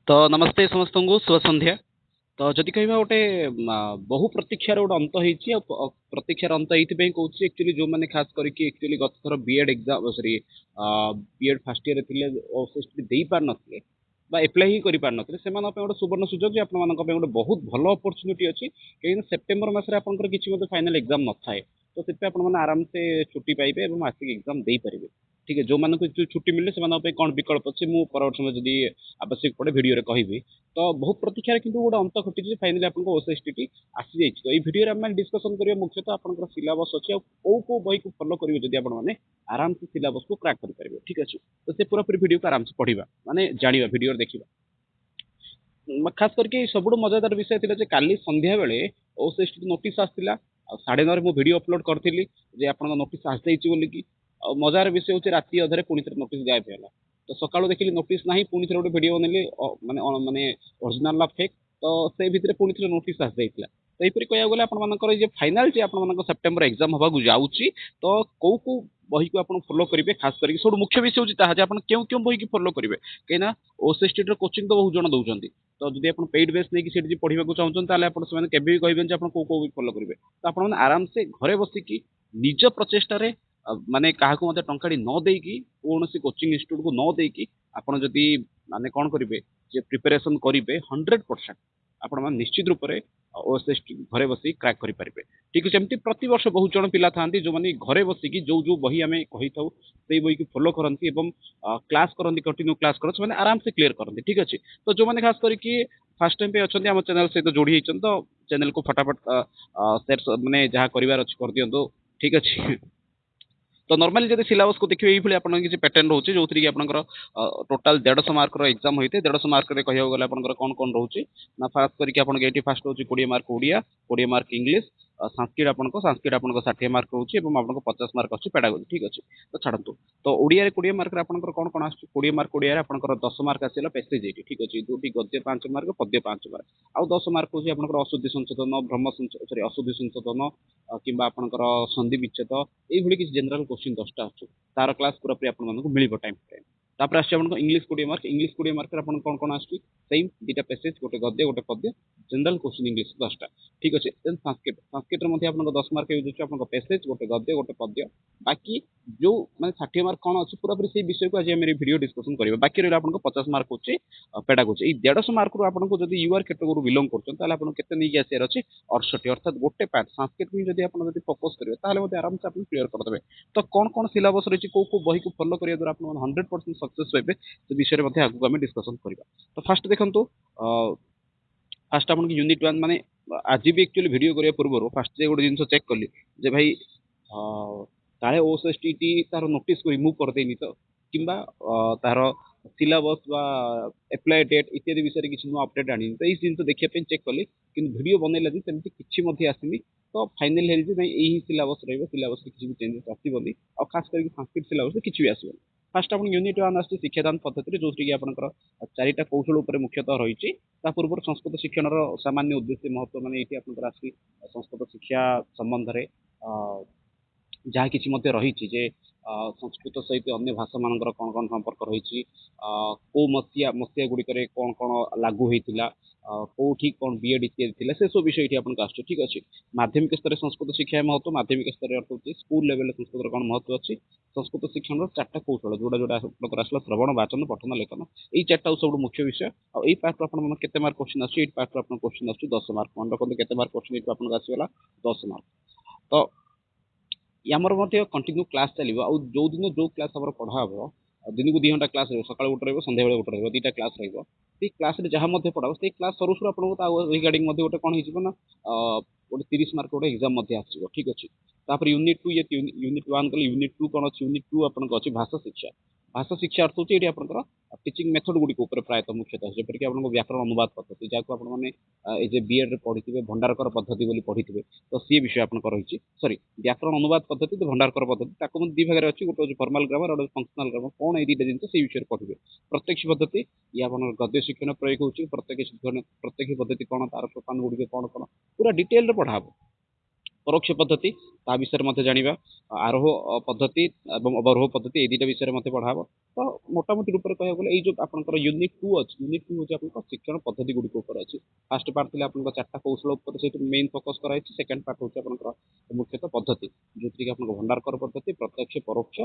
तो नमस्ते समस्त को शुभ संध्या। तो जदि कहवा गोटे बहु प्रतीक्षार गोटे अंत हो प्रतीक्षार अंत ये कहूँ एक्चुअली जो मैंने खास करके एक्चुअली गत थर BEd exam sorry BEd first year थे दे पार नथिले बा एप्लाई ही कर पार नथिले से गोटे सुवर्ण सुजोग जे आपन गोटे बहुत भल अपरच्युनिटी अच्छी कहीं सेप्टेम्बर मसरे आपंकर किसी फाइनाल एग्जाम न थाए तो से आराम से छुट्टी पाइबे और आसिक एग्जाम दे पारे। ठीक है जो मानक छुट्टी मिले से कौन विकल्प अच्छे मुझे परवर्त समय जदि आवश्यक पड़े भिडियो कहबी। तो बहुत प्रतीक्षार किंतु गोटे अंत घटी फाइनाली आपको ओएसएसटी आसी जाइए। तो ये भिडियो आम डिस्कसन करिया मुख्यतः आपंकर सिलेबस अच्छे कौ बही को फॉलो करेंगे जदि आपने आराम से सिलेबस को क्रैक करेंगे। ठीक अच्छे तो से पूरा पूरी भिडियो को आराम से पढ़ा माने जाना भिडियो देखा खास करके सब मजादार विषय थी काली संध्या बेले ओएसएसटी नोटिस आसाला 9:30 मु भिडियो अपलोड करी जे आप नोटिस आसी बोलिकी मजार विषय हूँ राति अधे पुणी थे नोटिस गायब है। तो सकाळु देखिली नोटिस ना पुणी थे गोटे भिडियो बनैली माने माने ओरिजिनल ना फेक तो से भितर पुणी थे नोटिस आसी जाइए। तो यहपरी कह गले आपर फाइनाल जे आप सेप्टेम्बर एग्जाम होगा जाऊँगी तो कौ कौ बही को आप फॉलो करेंगे खास करके सब मुख्य विषय हूँ क्यों क्यों बही की फॉलो करेंगे कहीं ओएसएसटी कोचिंग तो बहुत जन दौरान। तो जब आप पेड बेस नहीं पढ़ा चाहते केवे भी कहते कौ कौ फॉलो करेंगे तो आप आराम से घरे बसिकी निज प्रचेषार माने क्या टंकाटी न देकी कौन कोचिंग इंस्टीट्यूट को न देकी आपड़ जदि माने कौन करेंगे जे प्रिपेरेसन करेंगे 100% आपण निश्चित रूप से ओएसएसटी घरे बस क्रैक करेंगे। ठीक है प्रति वर्ष बहुत जन पिला था जो मैंने घरे बसिकी जो जो बही आम कही था से बही की फॉलो करती क्लास करती कंटिन्यू क्लास कर आराम से क्लीयर करते। ठीक अच्छे तो जो मैंने खास करके फास्ट टाइम पे अच्छा आम चैनल सहित जोड़ी होती तो चैनल को फटाफट शेयर मैंने जहाँ करार अच्छे कर दिंतु। ठीक अच्छे तो नॉर्मली जब सिलेबस को देखिए ये आप किसी पैटर्न रोचे जो थी कि आपंकर टोटाल 150 मार्क एग्जाम होते 150 मार्क कह गले कौन कौन रोचे ना फास्ट करके फास्ट रोचे 20 mark Odia 20 mark English Sanskrit आपको 60 मार्क रोचे आपको 50 मार्क अच्छी पेडागोजी। ठीक अच्छे तो छाड़ू तो ओडिया 20 मार्क आपंकर कौन कौन आस 20 मार्क ओडिया आपंकर 10 मार्क आसला पैसेज ये। ठीक अच्छे जो गद्य 5 मार्क पद्य 5 मार्क आउ 10 मार्क हूँ आपंकर अशुद्धि संशोधन भ्रम सॉरी अशुद्धि संशोधन कि आपंकर संधि विच्छेद ये किसी जनरल क्वेश्चन 10टा अच्छे तार क्लास पूरा पूरी आपको मिल टाइम टाइम तापर आस इंग्लीश 20 मार्क आप कौन कौन आस सेम 2टा पैसेज गोटे गद्य गोटे पद्य जनरल क्वेश्चन इंग्लीश 10टा। ठीक अच्छे देन संस्कृत आपको 10 मार्क यूज हो पैसेज गोटे गद्य गोटे पद्य बाकी जो मैंने 60 मार्क कौन अच्छे पूरा पूरी से विषय को आज मेरी वीडियो डिस्कसन करेंगे। बाकी रहा आपको 50 मार्क होचे पेडागोजी 150 मार्क रू आपको जब यूआर कैटेगोरी बिलोंग करते आसार अच्छे 68 अर्थात गोटे पार्ट संस्कृत भी जब आप फोकस करेंगे आराम से आप क्लीयर करदे। तो कौन कौन सिलेबस रही कौ कौ बही को फॉलो करिया द्वारा आप 100% सक्सेस हे से विषय में आगे आम डिस्कसन करवा। तो फास्ट देखो फास्ट आप यूनिट 1 माने आज भी एक्चुअली वीडियो करिया पूर्व फास्ट गोटे जिन चेक कली जे भाई काले ओएसएसटी तार नोटिस को रिमूव करदेनी तो कि तार सिलेबस बा एप्लाई डेट इत्यादि विषय किसी नुआ अपडेट आनी तो ये जिन देखा चेक कली कि वीडियो बनैला दिन सेमती किसी आसनी। तो फाइनाल है यही सिलेबस सिलेबस किसी भी चेंजेस आसबनी और खास करके संस्कृत सिलेबस किसी भी आसबनी। फास्ट आप यूनिट 1 आस शिक्षादान पद्धति जो कि आपंकर 4टा कौशल उपर मुख्यतः रही पूर्व संस्कृत शिक्षण सामान्य उद्देश्य महत्व मैंने ये आस संस्कृत शिक्षा संबंध में जहाँ किसी रही जे संस्कृत सहित अन्य भाषा मान कौन कौन संपर्क रही कौ मसीहा गुड़िक कौन कौन लागू होता कौटी कौन बीएड इत्यादि थी से सब विषय ये आपको आस। ठीक अच्छे माध्यमिक स्तर संस्कृत शिक्षा महत्व माध्यमिक स्तर अर्थ होती स्कूल लेवल संस्कृत कौन महत्व अच्छी संस्कृत शिक्षण 4टा कौशल जोड़ा जोड़ा आपंकर आसला श्रवण वाचन पठन लेखन ये 4टा सब मुख्य विषय और यही पार्ट आप मार्क क्वेश्चन आस पार्ट आप क्वेश्चन आस 10 मार्क मन रखते केते मार्क क्वेश्चन आपको आसगला 10 मार्क। तो यामर कंटिन्यू क्लास चलो आ जो दिन जो क्लास पढ़ा हम दिन को 2 घंटा क्लास सका गोटे सन्ध्या गोटे 2टा क्लास क्लास जहाँ पढ़ा से क्लास सरू सरू आपको रिगार्डिंग गोटे कौन हो गोटे 30 मार्क गोटे एग्जाम आसो। ठीक अच्छे तापर यूनिट 2 ये यूनिट 1 कल यूनिट 2 कौन अच्छी यूनिट 2 आपको अच्छी भाषा शिक्षा अर्थ होती आपंकर टीचिंग मेथड गुड़ी प्रायतः मुख्यतः जपरिक आपको व्याकरण अनुवाद पद्धति जहाँ आपने बीएड पढ़ी भंडारकर पद्धति पढ़ी तो सी विषय आप रही सॉरी व्याकरण अनुवाद पद्धति तो भंडारकर पद्धति 2 भाग अच्छी गोटे फॉर्मल ग्रामर और फंक्शनल ग्रामर कौन ये 2टा जिन से विषय पढ़े प्रत्यक्ष पद्धति या गद्य शिक्षण प्रयोग हो प्रत्यक्ष पद्धति कौन तार सोपान गुड़िक कौन कौन पूरा डिटेल पढ़ा। ପରୋକ୍ଷ ପଦ୍ଧତି ତା ବିଷୟରେ ମଧ୍ୟ ଜାଣିବା। ଆରୋହ ପଦ୍ଧତି ଏବଂ ଅବରୋହ ପଦ୍ଧତି ଏଇ ଦୁଇଟା ବିଷୟରେ ମଧ୍ୟ ପଢ଼ା ହେବ। ତ ମୋଟାମୋଟି ରୂପରେ କହିବାକୁ ଗଲେ ଏଇ ଯେଉଁ ଆପଣଙ୍କର ୟୁନିଟ୍ 2 ଅଛି, ୟୁନିଟ୍ 2 ହେଉଛି ଆପଣଙ୍କ ଶିକ୍ଷଣ ପଦ୍ଧତି ଗୁଡ଼ିକ ଉପରେ ଅଛି। ଫାଷ୍ଟ ପାର୍ଟ ଥିଲା ଆପଣଙ୍କ 4ଟା କୌଶଳ ଉପରେ, ସେଇଠି ମେନ୍ ଫୋକସ୍ କରାଯାଇଛି। ସେକେଣ୍ଡ ପାର୍ଟ ହେଉଛି ଆପଣଙ୍କର ମୁଖ୍ୟତଃ ପଦ୍ଧତି, ଯେଉଁଥିରେ କି ଆପଣଙ୍କ ଭଣ୍ଡାରକର ପଦ୍ଧତି, ପ୍ରତ୍ୟକ୍ଷ ପରୋକ୍ଷ,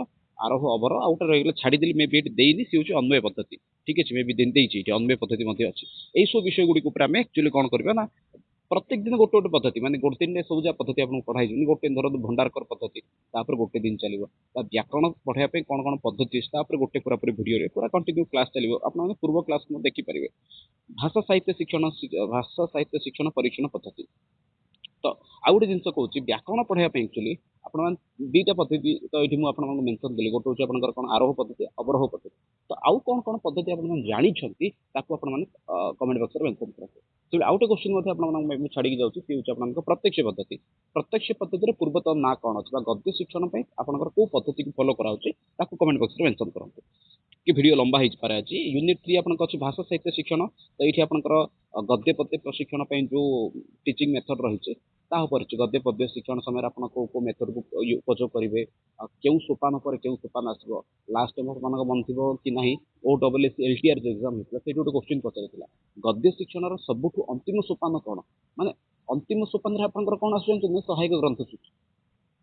ଆରୋହ ଅବରୋହ, ଆଉ ଗୋଟେ ରହିଗଲା ଛାଡ଼ିଦେଲି ମେ ବି ଏଠି ଦେଇନି, ସେ ହେଉଛି ଅନ୍ୱୟ ପଦ୍ଧତି। ଠିକ୍ ଅଛି, ମେ ବି ଦେଇଛି ଏଠି ଅନ୍ୱୟ ପଦ୍ଧତି ମଧ୍ୟ ଅଛି। ଏଇସବୁ ବିଷୟ ଗୁଡ଼ିକ ଉପରେ ଆମେ ଆକ୍ଚୁଆଲି କ'ଣ କରିବା ନା ପ୍ରତ୍ୟେକ ଦିନ ଗୋଟେ ଗୋଟେ ପଦ୍ଧତି, ମାନେ ଗୋଟେ ଦିନରେ ସବୁ ଯାହା ପଦ୍ଧତି ଆପଣଙ୍କୁ ପଢ଼ା ହେଇଯିବନି। ଗୋଟେ ଦିନ ଧରନ୍ତୁ ଭଣ୍ଡାରକର ପଦ୍ଧତି, ତାପରେ ଗୋଟେ ଦିନ ଚାଲିବ। ତା ବ୍ୟାକରଣ ପଢ଼ାଇବା ପାଇଁ କ'ଣ କ'ଣ ପଦ୍ଧତି ଅଛି, ତାପରେ ଗୋଟେ ପୁରାପୁରି ଭିଡ଼ିଓରେ ପୁରା କଣ୍ଟିନ୍ୟୁ କ୍ଲାସ୍ ଚାଲିବ। ଆପଣମାନେ ପୂର୍ବ କ୍ଲାସ୍ ମଧ୍ୟ ଦେଖିପାରିବେ। ଭାଷା ସାହିତ୍ୟ ଶିକ୍ଷଣ, ଭାଷା ସାହିତ୍ୟ ଶିକ୍ଷଣ ପରୀକ୍ଷଣ ପଦ୍ଧତି। ତ ଆଉ ଗୋଟେ ଜିନିଷ କହୁଛି, ବ୍ୟାକରଣ ପଢ଼ାଇବା ପାଇଁ ଆକ୍ଚୁଆଲି ଆପଣମାନେ ଦୁଇଟା ପଦ୍ଧତି ତ ଏଇଠି ମୁଁ ଆପଣମାନଙ୍କୁ ମେନସନ୍ ଦେଲି। ଗୋଟେ ହେଉଛି ଆପଣଙ୍କର କ'ଣ ଆରୋହ ପଦ୍ଧତି, ଅବରୋହ ପଦ୍ଧତି। ତ ଆଉ କ'ଣ କ'ଣ ପଦ୍ଧତି ଆପଣମାନେ ଜାଣିଛନ୍ତି ତାକୁ ଆପଣମାନେ କମେଣ୍ଟ ବକ୍ସରେ ମେନସନ୍ କରନ୍ତୁ। ତେଣୁ ଆଉ ଗୋଟେ କ୍ୱେଶ୍ଚିନ୍ ମଧ୍ୟ ଆପଣମାନଙ୍କୁ ମୁଁ ଛାଡ଼ିକି ଯାଉଛି, ସେ ହେଉଛି ଆପଣଙ୍କ ପ୍ରତ୍ୟକ୍ଷ ପଦ୍ଧତି। ପ୍ରତ୍ୟକ୍ଷ ପଦ୍ଧତିରେ ପୂର୍ବତନ ନାଁ କ'ଣ ଅଛି, ବା ଗଦ୍ୟ ଶିକ୍ଷଣ ପାଇଁ ଆପଣଙ୍କର କେଉଁ ପଦ୍ଧତିକୁ ଫଲୋ କରାହେଉଛି ତାକୁ କମେଣ୍ଟ ବକ୍ସରେ ମେନସନ୍ କରନ୍ତୁ। କି ଭିଡ଼ିଓ ଲମ୍ବା ହେଇପାରେ ଆଜି। ୟୁନିଟ୍ 3 ଆପଣଙ୍କ ଅଛି ଭାଷା ସାହିତ୍ୟ ଶିକ୍ଷଣ। ତ ଏଇଠି ଆପଣଙ୍କର ଗଦ୍ୟ ପଦ୍ୟ ପ୍ରଶିକ୍ଷଣ ପାଇଁ ଯେଉଁ ଟିଚିଂ ମେଥଡ଼ ରହିଛି ତା ଉପରେ ଅଛି। ଗଦ୍ୟ ପଦ୍ୟ ଶିକ୍ଷଣ ସମୟରେ ଆପଣ କେଉଁ କେଉଁ ମେଥଡ଼କୁ ଉପଯୋଗ କରିବେ, କେଉଁ ସୋପାନ ପରେ କେଉଁ ସୋପାନ ଆସିବ। ଲାଷ୍ଟ ଟାଇମ୍ ଆପଣଙ୍କ ମନେ ଥିବ କି ନାହିଁ, OSSC LTR ଯେଉଁ ଏକ୍ଜାମ୍ ହେଇଥିଲା ସେଇଠି ଗୋଟେ କ୍ୱେଶ୍ଚିନ୍ ପଚାରିଥିଲା, ଗଦ୍ୟ ଶିକ୍ଷଣର ସବୁଠୁ ଅନ୍ତିମ ସୋପାନ କ'ଣ? ମାନେ ଅନ୍ତିମ ସୋପାନରେ ଆପଣଙ୍କର କ'ଣ ଆସୁଛନ୍ତି ନା ସହାୟକ ଗ୍ରନ୍ଥ ସୂଚି।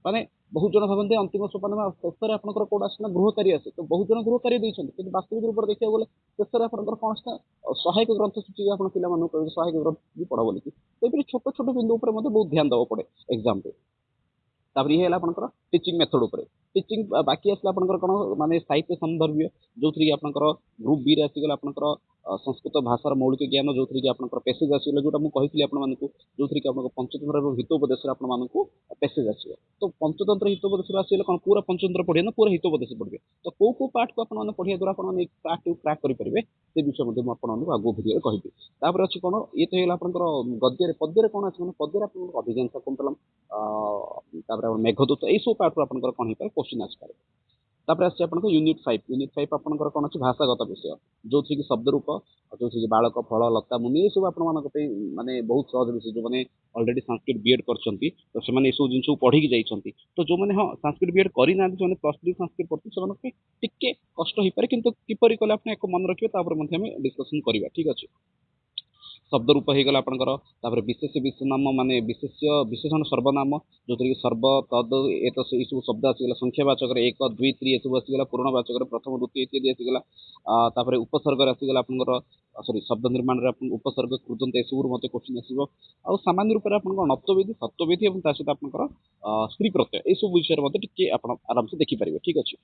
ମାନେ ବହୁତ ଜଣ ଭାବନ୍ତି ଅନ୍ତିମ ସୋପାନ ଶେଷରେ ଆପଣଙ୍କର କୋଉଟା ଆସେ ନା ଗୃହକାରୀ ଆସେ। ତ ବହୁତ ଜଣ ଗୃହକାରୀ ଦେଇଛନ୍ତି, କିନ୍ତୁ ବାସ୍ତବିକ ରୂପରେ ଦେଖିବାକୁ ଗଲେ ଶେଷରେ ଆପଣଙ୍କର କ'ଣ ଆସେ ନା ସହାୟକ ଗ୍ରନ୍ଥ ସୂଚି। ଆପଣ ପିଲାମାନଙ୍କୁ କହିବେ ସହାୟକ ଗ୍ରନ୍ଥ ସୂଚି ପଢ଼ ବୋଲିକି। ସେହିପରି ଛୋଟ ଛୋଟ ବିନ୍ଦୁ ଉପରେ ମଧ୍ୟ ବହୁତ ଧ୍ୟାନ ଦେବାକୁ ପଡ଼େ ଏକ୍ଜାମ୍ରେ। ତାପରେ ଇଏ ହେଲା ଆପଣଙ୍କର ଟିଚିଂ ମେଥଡ଼ ଉପରେ। ଟିଚିଂ ବାକି ଆସିଲା ଆପଣଙ୍କର କ'ଣ, ମାନେ ସାହିତ୍ୟ ସନ୍ଦର୍ଭୀୟ, ଯେଉଁଥିରେ କି ଆପଣଙ୍କର ଗ୍ରୁପ୍ ବିରେ ଆସିଗଲା ଆପଣଙ୍କର ସଂସ୍କୃତ ଭାଷାର ମୌଳିକ ଜ୍ଞାନ, ଯେଉଁଥିରେ କି ଆପଣଙ୍କର ପେସେଜ୍ ଆସିଗଲା, ଯେଉଁଟା ମୁଁ କହିଥିଲି ଆପଣମାନଙ୍କୁ, ଯେଉଁଥିରେ କି ଆପଣଙ୍କ ପଞ୍ଚତନ୍ତ୍ର ଏବଂ ହିତୋପଦେଶରେ ଆପଣମାନଙ୍କୁ ପେସେଜ୍ ଆସିବ। ତ ପଞ୍ଚତନ୍ତ୍ର ହିତୋପଦେଶରେ ଆସିଗଲେ କ'ଣ ପୁରା ପଞ୍ଚତନ୍ତ୍ର ପଢ଼ିବେ ନା ପୁରା ହିତୋପଦେଶ ପଢ଼ିବେ, ତ କୋଉ କୋଉ ପାର୍ଟକୁ ଆପଣମାନେ ପଢ଼ିବା ଦ୍ୱାରା ଆପଣମାନେ ଏଇ ପାର୍ଟକୁ କ୍ରାକ୍ କରିପାରିବେ, ସେ ବିଷୟ ମଧ୍ୟ ମୁଁ ଆପଣମାନଙ୍କୁ ଆଗକୁ ଭିଡ଼ିଓରେ କହିବି। ତାପରେ ଅଛି କ'ଣ, ଇଏ ତ ହେଇଗଲା ଆପଣଙ୍କର ଗଦ୍ୟରେ। ପଦ୍ୟରେ କ'ଣ ଅଛି, ମାନେ ପଦ୍ୟରେ ଆପଣଙ୍କର ଅଭିଜ୍ଞାନ ଶାକୁନ୍ତଳମ୍, ତାପରେ ମେଘଦୂତ, ଏଇସବୁ ପାର୍ଟରୁ ଆପଣଙ୍କର କ'ଣ ହେଇପାରେ କ୍ୱେଶ୍ଚିନ୍ ଆସିପାରେ। ତାପରେ ଆସିଛି ଆପଣଙ୍କ ୟୁନିଟ୍ 5। ୟୁନିଟ୍ 5 ଆପଣଙ୍କର କ'ଣ ଅଛି, ଭାଷାଗତ ବିଷୟ, ଯେଉଁଥିରେ କି ଶବ୍ଦରୂପ, ଯେଉଁଥିରେ କି ବାଳକ, ଫଳ, ଲତା, ମୁନି, ଏସବୁ ଆପଣମାନଙ୍କ ପାଇଁ ମାନେ ବହୁତ ସହଜ ବିଷୟ। ଯେଉଁମାନେ ଅଲରେଡ଼ି ସାଂସ୍କ୍ରିଟ୍ ବିଏଡ୍ କରିଛନ୍ତି ତ ସେମାନେ ଏସବୁ ଜିନିଷକୁ ପଢ଼ିକି ଯାଇଛନ୍ତି। ତ ଯେଉଁମାନେ ହଁ ସାଂସ୍କ୍ରିଟ୍ ବିଏଡ୍ କରିନାହାନ୍ତି, ସେମାନେ +3 ସାଂସ୍କ୍ରିଟ୍ ପଢ଼ୁଛନ୍ତି, ସେମାନଙ୍କ ପାଇଁ ଟିକେ କଷ୍ଟ ହେଇପାରେ, କିନ୍ତୁ କିପରି କଲେ ଆପଣ ଏକ ମନେ ରଖିବେ ତା ଉପରେ ମଧ୍ୟ ଆମେ ଡିସ୍କସନ୍ କରିବା। ଠିକ୍ ଅଛି। ଶବ୍ଦରୂପ ହେଇଗଲା ଆପଣଙ୍କର। ତାପରେ ବିଶେଷ ବିଶେଷନାମ, ମାନେ ବିଶେଷଣ ସର୍ବନାମ, ଯେଉଁଥିରେ କି ସର୍ବ, ତଦ୍, ଏତ, ଏଇସବୁ ଶବ୍ଦ ଆସିଗଲା। ସଂଖ୍ୟାବାଚକରେ 1 2 3 ଏସବୁ ଆସିଗଲା। ପୂର୍ଣ୍ଣବାଚକରେ ପ୍ରଥମ ଦ୍ୱିତୀୟ ଇତ୍ୟାଦି ଆସିଗଲା। ତାପରେ ଉପସର୍ଗରେ ଆସିଗଲା ଆପଣଙ୍କର ଶବ୍ଦ ନିର୍ମାଣରେ ଆପଣଙ୍କ ଉପସର୍ଗ, କୃଦନ୍ତ, ଏସବୁରୁ ମଧ୍ୟ କ୍ୱେଶ୍ଚିନ୍ ଆସିବ। ଆଉ ସାମାନ୍ୟ ରୂପରେ ଆପଣଙ୍କ ନତ୍ୱବିଧି, ସତ୍ୱବିଧି ଏବଂ ତା ସହିତ ଆପଣଙ୍କର ସ୍ତ୍ରୀ ପ୍ରତ୍ୟୟ, ଏସବୁ ବିଷୟରେ ମଧ୍ୟ ଟିକେ ଆପଣ ଆରାମସେ ଦେଖିପାରିବେ। ଠିକ୍ ଅଛି।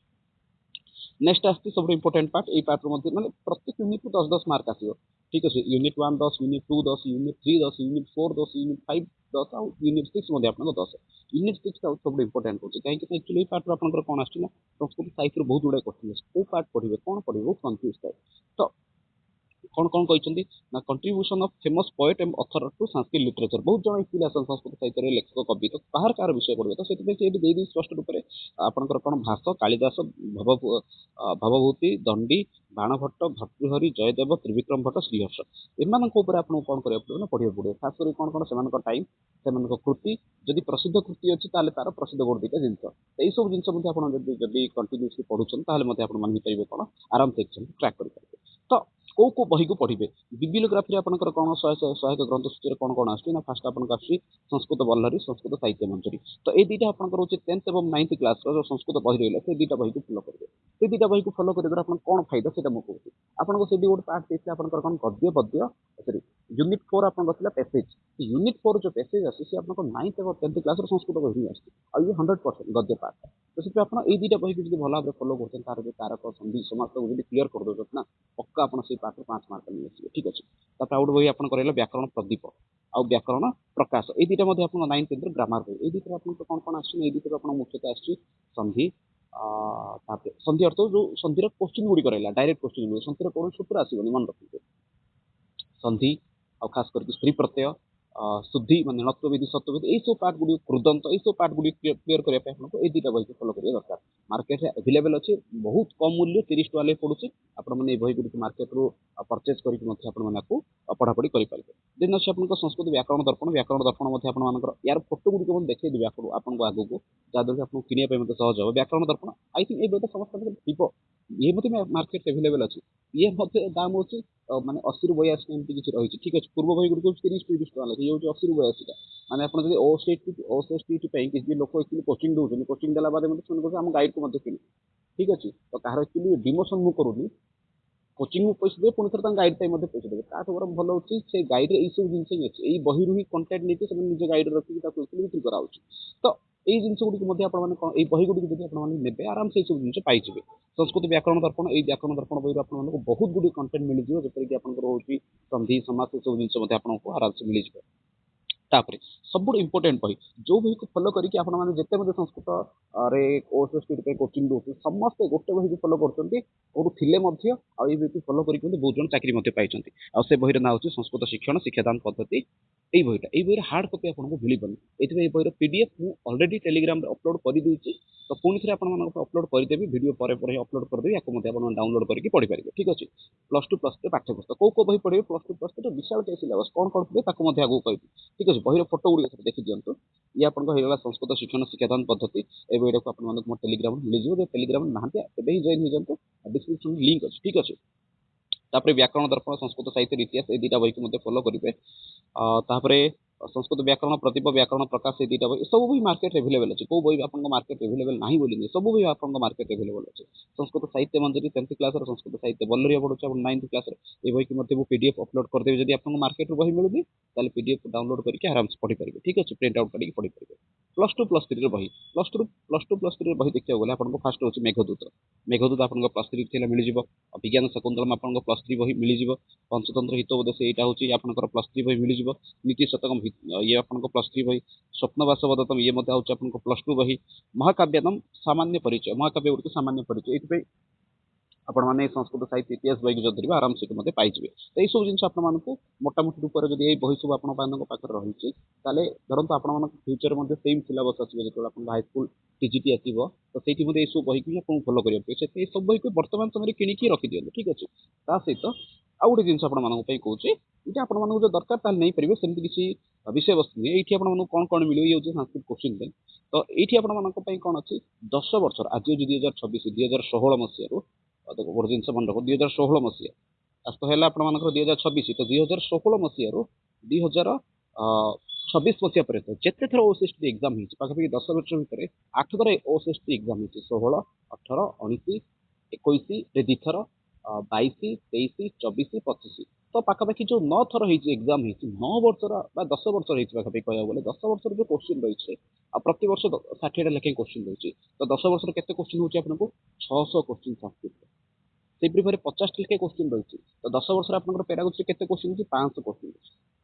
ନେକ୍ସଟ ଆସୁଛି ସବୁଠୁ ଇମ୍ପୋର୍ଟାଣ୍ଟ ପାର୍ଟ। ଏଇ ପାର୍ଟରୁ ମଧ୍ୟ ମାନେ ପ୍ରତ୍ୟେକ ୟୁନିଟ୍ରୁ 10 ମାର୍କ ଆସିବ। ଠିକ୍ ଅଛି। Unit 1 10, unit 2 10, unit 3 10, unit 4 10, unit 5 10, ଆଉ ୟୁନିଟ୍ 6 ମଧ୍ୟ ଆପଣଙ୍କ 10। ୟୁନିଟ୍ 6 ସବୁଠୁ ଇମ୍ପୋର୍ଟାଣ୍ଟ ହେଉଛି, କାହିଁକି ନା ଆକ୍ଚୁଆଲି ଏଇ ପାର୍ଟରୁ ଆପଣଙ୍କର କ'ଣ ଆସୁଛି ନା ସଂସ୍କୃତ ସାହିତ୍ୟରୁ ବହୁତ ଗୁଡ଼ାଏ କ୍ୱେଶ୍ଚିନ୍ ଅଛି। କୋଉ ପାର୍ଟ ପଢ଼ିବେ, କ'ଣ ପଢ଼ିବେ, ବହୁତ କନଫ୍ୟୁଜ୍ ଥାଏ। ତ କ'ଣ କ'ଣ କହିଛନ୍ତି ନା କଣ୍ଟ୍ରିବ୍ୟୁସନ୍ ଅଫ୍ ଫେମସ୍ ପୋଏଟ୍ ଏବଂ ଅଥର ଟୁ ସାଂସ୍କ୍ରିଟ୍ ଲିଟରେଚର। ବହୁତ ଜଣ ଇକ୍ୱିଲି ଆସନ୍ତି ସଂସ୍କୃତ ସାହିତ୍ୟରେ ଲେଖକ, କବି, ତ କାହାର କାହାର ବିଷୟ ପଢ଼ିବେ। ତ ସେଥିପାଇଁ ସେ ଏଠି ଦେଇଦେଇ ସ୍ପଷ୍ଟ ରୂପରେ ଆପଣଙ୍କର କ'ଣ ଭାସ, କାଳିଦାସ, ଭବଭୂତି, ଦଣ୍ଡି, ବାଣଭଟ୍ଟ, ଭର୍ତ୍ତୃହରି, ଜୟଦେବ, ତ୍ରିବିକ୍ରମ ଭଟ୍ଟ, ଶ୍ରୀହର୍ଷ, ଏମାନଙ୍କ ଉପରେ ଆପଣଙ୍କୁ କ'ଣ କରିବାକୁ ପଡ଼ିବ ନା ପଢ଼ିବାକୁ ପଡ଼ିବ। ଖାସ୍ କରି କ'ଣ କ'ଣ ସେମାନଙ୍କ ଟାଇମ୍, ସେମାନଙ୍କ କୃତି, ଯଦି ପ୍ରସିଦ୍ଧ କୃତି ଅଛି ତାହେଲେ ତାର ପ୍ରସିଦ୍ଧ ଗୋଟେ ଦୁଇଟା ଜିନିଷ। ଏଇସବୁ ଜିନିଷ ମଧ୍ୟ ଆପଣ ଯଦି କଣ୍ଟିନ୍ୟୁସଲି ପଢ଼ୁଛନ୍ତି ତାହେଲେ ମଧ୍ୟ ଆପଣ ମାନି ପାରିବେ କ'ଣ, ଆରାମସେ ଏକ୍ଜାମ୍ କ୍ରାକ୍ କରିପାରିବେ। ତ କୋଉ କୋଉ ବହିକୁ ପଢ଼ିବେ। ବିବିଲିଓଗ୍ରାଫିରେ ଆପଣଙ୍କର କ'ଣ ସହାୟକ ଗ୍ରନ୍ଥ ସୂଚୀରେ କ'ଣ କ'ଣ ଆସୁଛି ନା ଫାଷ୍ଟ ଆପଣଙ୍କ ଆସୁଛି ସଂସ୍କୃତ ବଲ୍ଲରୀ, ସଂସ୍କୃତ ସାହିତ୍ୟ ମଞ୍ଜରୀ। ତ ଏଇ ଦୁଇଟା ଆପଣଙ୍କର ହେଉଛି 10th ଏବଂ 9th କ୍ଲାସ୍ର ଯେଉଁ ସଂସ୍କୃତ ବହି ରହିଲା, ସେ ଦୁଇଟା ବହିକୁ ଫଲୋ କରିବେ। ସେ ଦୁଇଟା ବହିକୁ ଫଲୋ କରିବା ଦ୍ୱାରା ଆପଣ କ'ଣ ଫାଇଦା ସେଇଟା ମୁଁ କହୁଛି। ଆପଣଙ୍କୁ ସେଠି ଗୋଟେ ପାର୍ଟ ଦେଇଥିଲା ଆପଣଙ୍କର କ'ଣ ଗଦ୍ୟ ପଦ୍ୟ, ସରି ୟୁନିଟ୍ 4 ଆପଣଙ୍କର ଥିଲା ପେସେଜ୍। ୟୁନିଟ୍ 4 ଯେଉଁ ପେସେଜ୍ ଆସୁଛି ସେ ଆପଣଙ୍କ 9th ଏବଂ 10th କ୍ଲାସ୍ର ସଂସ୍କୃତ ବହି ହିଁ ଆସୁଛି। ଆଉ ଇଏ 100% ଗଦ୍ୟ ପାର୍ଟ। ତ ସେଥିପାଇଁ ଆପଣ ଏଇ ଦୁଇଟା ବହିକୁ ଯଦି ଭଲ ଭାବରେ ଫଲୋ କରୁଛନ୍ତି, ତାର ଯେଉଁ କାରକ, ସନ୍ଧି, ସମାସକୁ ଯଦି କ୍ଲିୟର କରିଦେଉଛନ୍ତି ନା, ପକ୍କା ଆପଣ ସେଇ ପାର୍ଟରୁ 5 ମାର୍କ ନେଇ ଆସିବେ। ଠିକ୍ ଅଛି। ତାପରେ ଆଉ ଗୋଟେ ବହି ଆପଣଙ୍କର ରହିଲା ବ୍ୟାକରଣ ପ୍ରଦୀପ ଆଉ ବ୍ୟାକରଣ ପ୍ରକାଶ। ଏଇ ଦୁଇଟା ମଧ୍ୟ ଆପଣଙ୍କ 9th 10th ଗ୍ରାମାର ବହି। ଏଇ ଦୁଇଟାରେ ଆପଣଙ୍କର କ'ଣ କ'ଣ ଆସୁଛି, ଏଇ ଦୁଇଟାରୁ ଆପଣଙ୍କ ମୁଖ୍ୟତଃ ଆସୁଛି ସନ୍ଧି, ତାପରେ ସନ୍ଧି ଅର୍ଥ ଯେଉଁ ସନ୍ଧିର କୋଶ୍ଚିନ୍ ଗୁଡ଼ିକ ରହିଲା, ଡାଇରେକ୍ଟ କୋଶ୍ଚିନ୍ ଗୁଡ଼ିକ, ସନ୍ଧିର କୌଣସି ସୂତ୍ର ଆସିବନି, ମନେ ରଖନ୍ତୁ। ସନ୍ଧି, ଆଉ ଖାସ୍ କରିକି ସ୍ତ୍ରୀ ପ୍ରତ୍ୟୟ, ଶୁଦ୍ଧି ମାନେ ନତ୍ୱବିଧି, ସତ୍ୱବିଧି, ଏଇସବୁ ପାର୍ଟ ଗୁଡ଼ିକ, କୃଦନ୍ତ, ଏଇସବୁ ପାର୍ଟ ଗୁଡ଼ିକ କ୍ଲିୟର କରିବା ପାଇଁ ଆପଣଙ୍କୁ ଏଇ ଦୁଇଟା ବହିକୁ ଫଲୋ କରିବା ଦରକାର। मार्केट अवेलेबल अच्छी बहुत कम मूल्य 30 टका ले पड़ुଛି आपण माने बही गुडी मार्केट रो परचेज करके मध्य आपण माने को पढ़ापढ़ी करि पारिबे दिन अछि आपण संस्कृत व्याकरण दर्पण मध्य आपण मानकर यार फोटो गुडी को देखै दिबे आपण को आगु को जादर आपण किनिया पे मते सहज हो व्याकरण दर्पण आई थिंक ए बेटा समस्त थिबो ये मते मार्केट अवेलेबल अछि ये मते दाम होछि माने 80 रु 82 एमती किछि रहिछि ठीक अछि पूर्व बही गुडी को 30 30 टका लागे ये 80 रु 82 का माने आपण जदि ओसेटी पे किछि लोक एक्चुअली कोचिंग दउछन कोचिंग देला बाद मते सुन को हम गाइड को मते किनि ठीक अछि तो कहार एक्चुअली डिमोशन मु करूनी कोचिंग को पैसा दे पुणी थर गाइड टाइम पैसा देवे ताठू बड़ा भल होची से गाइड रे सब जिनस ही अच्छे यही बही ही कंटेंट नहीं से निज गाइड रखिक बिक्री करा तो यही जिन गुड़ी आप बही गुड़ी जब आपने आराम से सब जिन पाइबे संस्कृत व्याकरण दर्पण यही व्याकरण दर्पण बही आपको बहुत गुड़ी कंटेंट मिल जाए जपरिक आप संधि समास सब जिन आपको आराम से मिल जाए तापर सब इम्पोर्टेंट बही जो बही को फॉलो करके आप जिते मत संस्कृत रे कोचिंग दौर समस्ते गोटे बही को फॉलो करुले बही फॉलो करके बहुत जन चाकरी पाई से बही ना हूँ संस्कृत शिक्षण शिक्षादान पद्धति এই বইটা এই বইয়ের হার্ড কপি আপনাকে মিলবনি এইভাবে এই বইয়ের পিডিএফ মু অলরেডি টেলিগ্রাম রে अपलोड कर देछि तो पुणी थे आपण मानको अपलोड कर देबी वीडियो परे परे अपलोड कर देबी याको मध्ये आपण डाउनलोड करके पढ़ी पारिबे ठीक अछि प्लस 2 प्लस 3 पाठ्यपुस्तक को बही पढ़िबे प्लस 2 प्लस 3 विशाल के सिलेबस कोन कोन पढ़िबे ताको मध्ये आगु कहबी ठीक अछि बहिर फोटो गुडी देखि दियंतु ये आपण को हेला संस्कृत शिक्षण शिक्षादान पद्धति ए बहिर को आपण मानको टेलिग्राम मिल जिवो टेलिग्राम नाहंते एबे ही जॉइन हो जंतु डिस्क्रिप्शन लिंक अछि ठीक अछि तापर व्याकरण दर्पण संस्कृत साहित्य इतिहास ए दुटा बही को मध्ये फॉलो करिवे तापर संस्कृत व्याकरण प्रतिप व्याकरण प्रकाश ये दुटा बही सब बही मार्केट अवेलेबल अच्छे को बही आप मार्केट अवेलेबल ना बोली सब बही आप मार्केट अवेलेबल अच्छे संस्कृत साहित्य मंजरी 10th क्लास संस्कृत साहित्य बल्लरिया पढ़ुचे आप 9th क्लास ये बही की पीडीएफ अपलोड करदेवे जब आप मार्केट बही मिलूगी ताले पीडीएफ डाउनलोड करके आराम से पढ़ी पारिबे ठीक अछि प्रिंट आउट करके पढ़ी पारिबे प्लस 2 प्लस 3 बही प्लस 3 बही देखिया गले आपन को फर्स्ट होछि मेघदूत आपन को प्लस 3 थिला मिल जिवो विज्ञान शकुंतलम आपन को प्लस 3 बही मिल जिवो पंचतंत्र हितोपदेश एटा होछि आपन को प्लस 3 बही मिल जिवो नीति शतकम ये आपन को प्लस 3 बही स्वप्नवास वदतम ये मते होछि आपन को प्लस 2 बही महाकाव्यनम सामान्य परिचय महाकाव्य गुडी सामान्य परिचय एथि आपण माने संस्कृत साहित्य इतिहास बही जो धरिबा आराम से मते पाइजिबे तो सब जिन आपण मानकु मोटा मोटी रूप जब ये बही सब आपण पानक पाखर रहिछि ताले धरंतु आपण मानक फ्यूचर मध्ये सेम सिलेबस आसीबे जेतो आपण हाई स्कूल टीजीटी आसीबो तो सेठी मध्ये सब बही कि आपण फॉलो करियो से सब बही को वर्तमान समय किनि की रखि दियो ठीक अछि ता सहित आ गोटे जिन आपण मानक पई कहूचे ये आपण मानक जो दरकार ताल नहीं परिबे सेमति किछि विषय वस्तु नहीं एठी आपण मानक कोन कोन मिलियो ये होछि संस्कृत क्वेश्चन देन तो एठी आपण मानक पई कोन अछि 10 वर्ष आज 2026 2016 मसिया गोटे जिन मन रख 2016 मसीहा आज तो है आप 2026 तो 2016 मसीह 2026 मसीहा पर्यटन जिते थर ओएसएसटी एग्जाम होती पाखापाखि 10 वर्ष भितर 8 थर ओएसएसटी एग्जाम होती 16 18 19 21 दुईथर 22 23 24 25 तो पाखापाखि जो 9 थर एग्जाम होती 9 वर्षर 10 वर्ष पाखापाखि कह गले 10 वर्षर जो क्वेश्चन रही है प्रति वर्ष 60 लेखे क्वेश्चन रही तो 10 वर्ष केते क्वेश्चन होची आपनको 600 क्वेश्चन संस्कृत से प्रिफर 50 लेखे क्वेश्चन रही तो 10 वर्ष आपंकर पेडागोजी केते क्वेश्चन होची 500 क्वेश्चन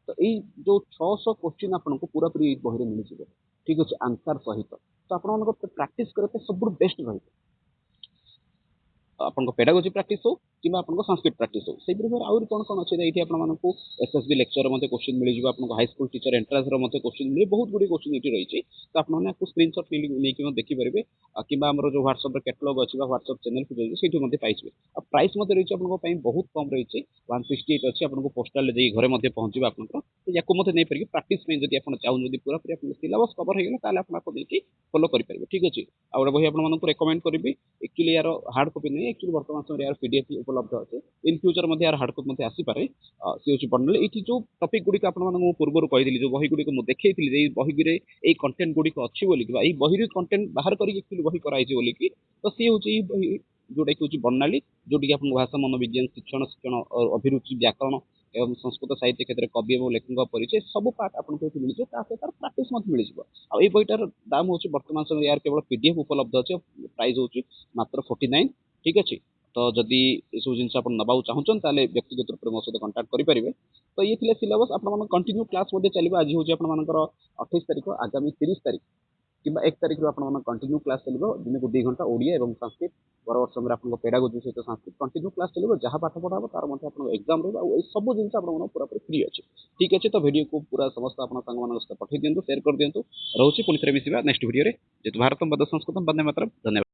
तो यही जो 600 क्वेश्चन आपको पूरा पूरी बही मिल जाए ठीक अच्छे आंसर सहित तो आप प्रैक्टिस करते सब बेस्ट रही आपन पेडागोजी प्रैक्टिस हो कि संस्कृत प्रैक्टिस हो से प्रिफर आउरी कौन कौन अच्छे ये आपको एसएसबी लेक्चर मते क्वेश्चन मिल जाए आपको हाई स्कूल टीचर एंट्रांस मते क्वेश्चन मिले बहुत गुडी क्वेश्चन ये रही तो आपको स्क्रीनशॉट नहीं देखिपारे कि जो व्हाट्सएप कैटलॉग अच्छी व्हाट्सएप चैनल को जाइए से पाइबे आ प्राइस मत रही है बहुत कम रही 168 अच्छी आपको पोस्टाल घर में पहुँचे आपको या मत नहीं पारे प्राक्ट जब आप चाहूँ पूरा पूरी सिलेबस कवर होगा आपको फॉलो करेंगे ठीक अच्छे आ गए बही आपको रेकमेंड करी एक्चुअली यार हार्ड कॉपी नहीं एक्चुअली वर्तमान समय यार पीडीएफ उपलब्ध अच्छे इन फ्यूचर में यार हार्ड कॉपी आसीपे सी हूँ बंडल ये जो टॉपिक गुड़िक आपको पूर्व कही जो बही गुड़िक मुझे देखी बही ये कंटेंट गुड़िक अच्छी बोलिकी बही कंटेंट बाहर करके बही कराई बोलिकी तो सी हूँ जोटा कि हूँ बर्णाली जोटी आप भाषा मनोविज्ञान शिक्षण शिक्षण अभिरुचि व्याकरण एवं संस्कृत साहित्य क्षेत्र में कवि और लेखक परिचय सब पार्ट आपको मिल जाए प्राक्ट मिल जाए ये बहीटार दाम हूँ बर्तमान समय यार केवल पीडीएफ उपलब्ध अच्छे प्राइस हूँ मात्र 49 ठीक अच्छे तो जदि ये सब जिन नवा चाहूँ व्यक्तिगत रूप में मो सहित कंटाक्ट करेंगे तो ये सिलेबस आप कंटिन्यू क्लास चलो आज हूँ आप 28 तारीख आगामी 30 तारीख कि 1 तारीख आप कंटिन्यू क्लास चलो दिन को 2 घंटा ओडिया और संस्कृत परवर्त समय आप पेडागोजी सहित संस्कृत कंटिन्यू क्लास चलो जहाँ पाठ पढ़ा तार मध्य एग्जाम रही सब जिन पूरा फ्री अच्छे ठीक अच्छे तो वीडियो को पूरा समस्त आप सांग पठे दिंतु शेयर कर दिंतु रोचे पुणी थे मिसा नेक्स्ट वीडियो जेतु भारतम बद संस्कृतम वंदे मातरम धन्यवाद।